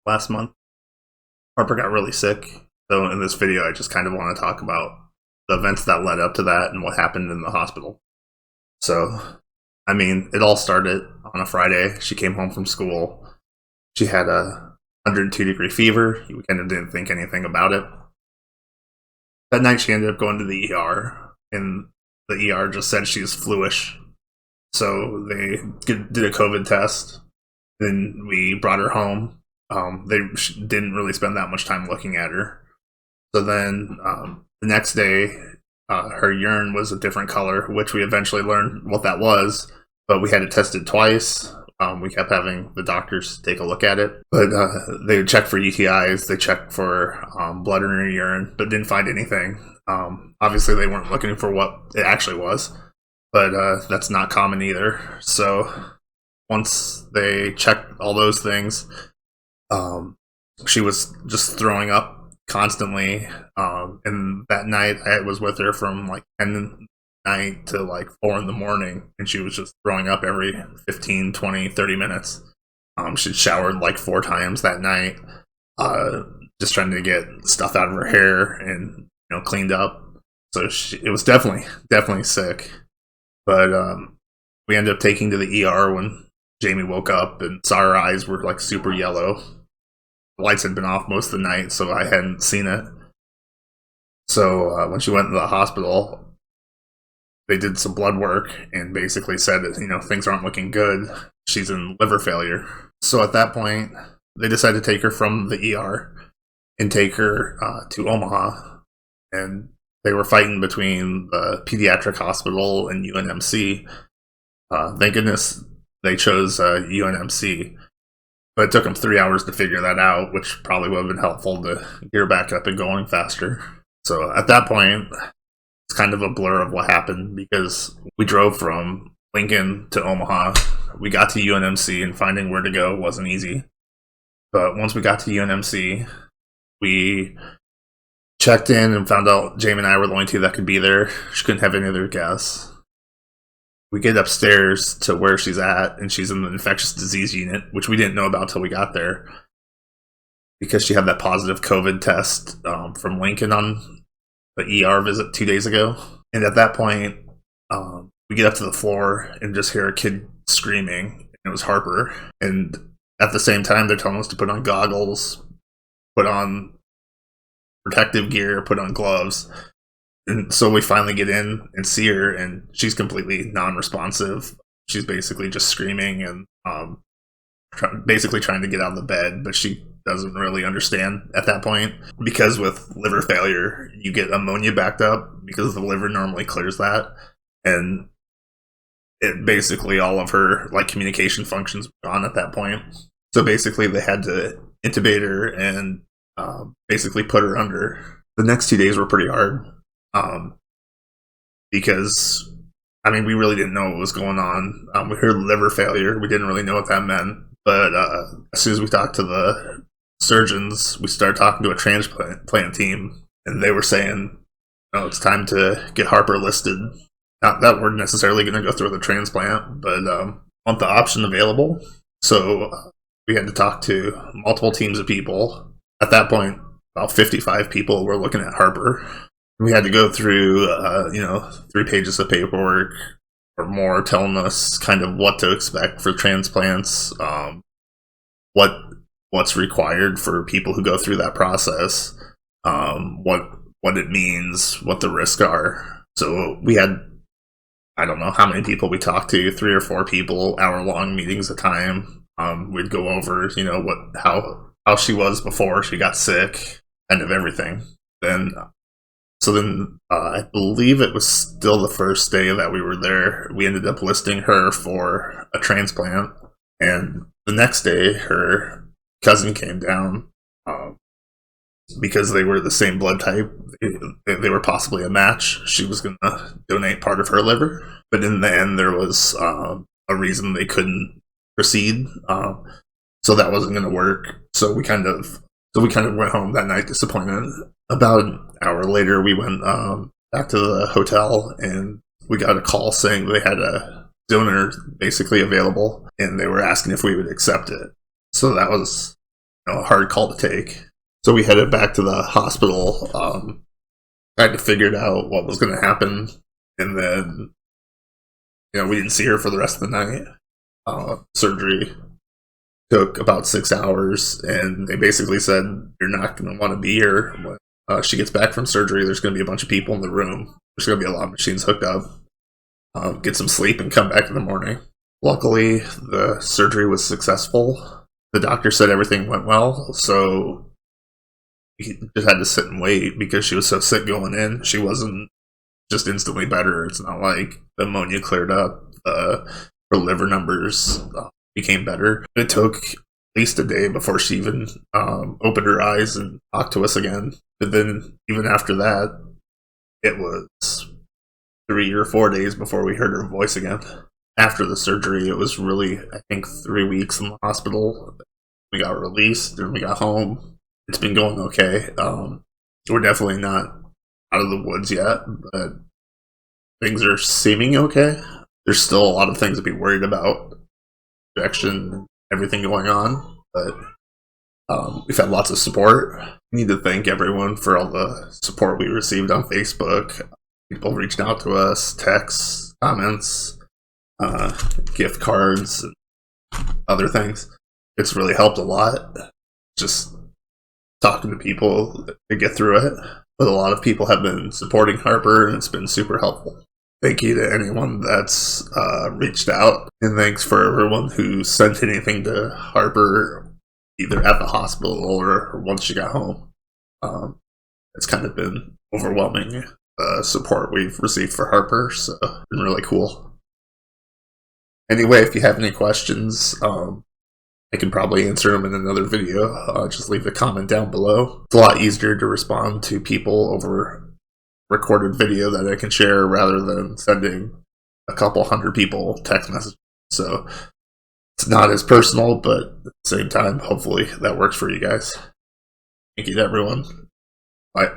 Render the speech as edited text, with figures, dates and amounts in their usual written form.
last month. Harper got really sick. So in this video, I just kind of want to talk about the events that led up to that and what happened in the hospital. So, I mean, it all started on a Friday. She came home from school. She had a 102-degree fever. We kind of didn't think anything about it. That night, she ended up going to the ER, and the ER just said she's fluish. So they did a COVID test. Then we brought her home. They didn't really spend that much time looking at her. So then the next day, her urine was a different color, which we eventually learned what that was. But we had it tested twice. We kept having the doctors take a look at it. But they checked for UTIs. They checked for blood in her urine, but didn't find anything. Obviously, they weren't looking for what it actually was. But that's not common either. So once they checked all those things, she was just throwing up constantly. And that night I was with her from like 10 at night to like 4 in the morning, and she was just throwing up every 15, 20, 30 minutes. She showered like 4 times that night, just trying to get stuff out of her hair and cleaned up. So it was definitely sick. But we ended up taking to the ER when Jamie woke up and saw her eyes were like super yellow. The lights had been off most of the night, so I hadn't seen it. So when she went to the hospital, they did some blood work and basically said that, things aren't looking good. She's in liver failure. So at that point, they decided to take her from the ER and take her to Omaha. And they were fighting between the pediatric hospital and UNMC. Thank goodness they chose UNMC. But it took them 3 hours to figure that out, which probably would have been helpful to get her back up and going faster. So at that point, it's kind of a blur of what happened because we drove from Lincoln to Omaha. We got to UNMC, and finding where to go wasn't easy. But once we got to UNMC, we checked in and found out Jamie and I were the only two that could be there. She couldn't have any other guests. We get upstairs to where she's at, and she's in the infectious disease unit, which we didn't know about till we got there because she had that positive COVID test from Lincoln on the ER visit 2 days ago. And at that point, we get up to the floor and just hear a kid screaming. It was Harper. And at the same time, they're telling us to put on goggles, put on protective gear, put on gloves. And so we finally get in and see her, and she's completely non-responsive. She's basically just screaming and basically trying to get out of the bed, but she doesn't really understand at that point. Because with liver failure, you get ammonia backed up because the liver normally clears that. And it basically all of her communication functions were gone at that point. So basically they had to intubate her and basically put her under. The next 2 days were pretty hard. Because, we really didn't know what was going on. We heard liver failure. We didn't really know what that meant. But as soon as we talked to the surgeons, we started talking to a transplant team. And they were saying, it's time to get Harper listed. Not that we're necessarily going to go through the transplant, but want the option available. So we had to talk to multiple teams of people. At that point, about 55 people were looking at Harper. We had to go through, 3 pages of paperwork or more telling us kind of what to expect for transplants, what's required for people who go through that process, what it means, what the risks are. So we had, I don't know how many people we talked to, 3 or 4 people, hour-long meetings at a time. We'd go over, how she was before she got sick, kind of everything. Then I believe it was still the first day that we were there. We ended up listing her for a transplant. And the next day, her cousin came down because they were the same blood type. They were possibly a match. She was going to donate part of her liver. But in the end, there was a reason they couldn't proceed. So that wasn't going to work. So we kind of went home that night disappointed. About an hour later, we went back to the hotel, and we got a call saying they had a donor basically available, and they were asking if we would accept it. So that was a hard call to take. So we headed back to the hospital, tried to figure out what was going to happen, and then we didn't see her for the rest of the night. Surgery took about 6 hours, and they basically said, you're not going to want to be here when she gets back from surgery. There's going to be a bunch of people in the room. There's going to be a lot of machines hooked up. Get some sleep and come back in the morning. Luckily, the surgery was successful. The doctor said everything went well, so he just had to sit and wait because she was so sick going in. She wasn't just instantly better. It's not like the ammonia cleared up. Her liver numbers became better. It took at least a day before she even opened her eyes and talked to us again. But then even after that, it was 3 or 4 days before we heard her voice again. After the surgery, it was really, I think, 3 weeks in the hospital. We got released and we got home. It's been going okay. We're definitely not out of the woods yet, but things are seeming okay. There's still a lot of things to be worried about. Injection, everything going on, but we've had lots of support. We need to thank everyone for all the support we received on Facebook. People reached out to us, texts, comments, gift cards, and other things. It's really helped a lot. Just talking to people to get through it. But a lot of people have been supporting Harper, and it's been super helpful. Thank you to anyone that's reached out, and thanks for everyone who sent anything to Harper, either at the hospital or once she got home. It's kind of been overwhelming support we've received for Harper, so it's been really cool. Anyway, if you have any questions, I can probably answer them in another video. Just leave a comment down below. It's a lot easier to respond to people over recorded video that I can share rather than sending a couple hundred people text messages. So it's not as personal, but at the same time, hopefully that works for you guys. Thank you to everyone. Bye.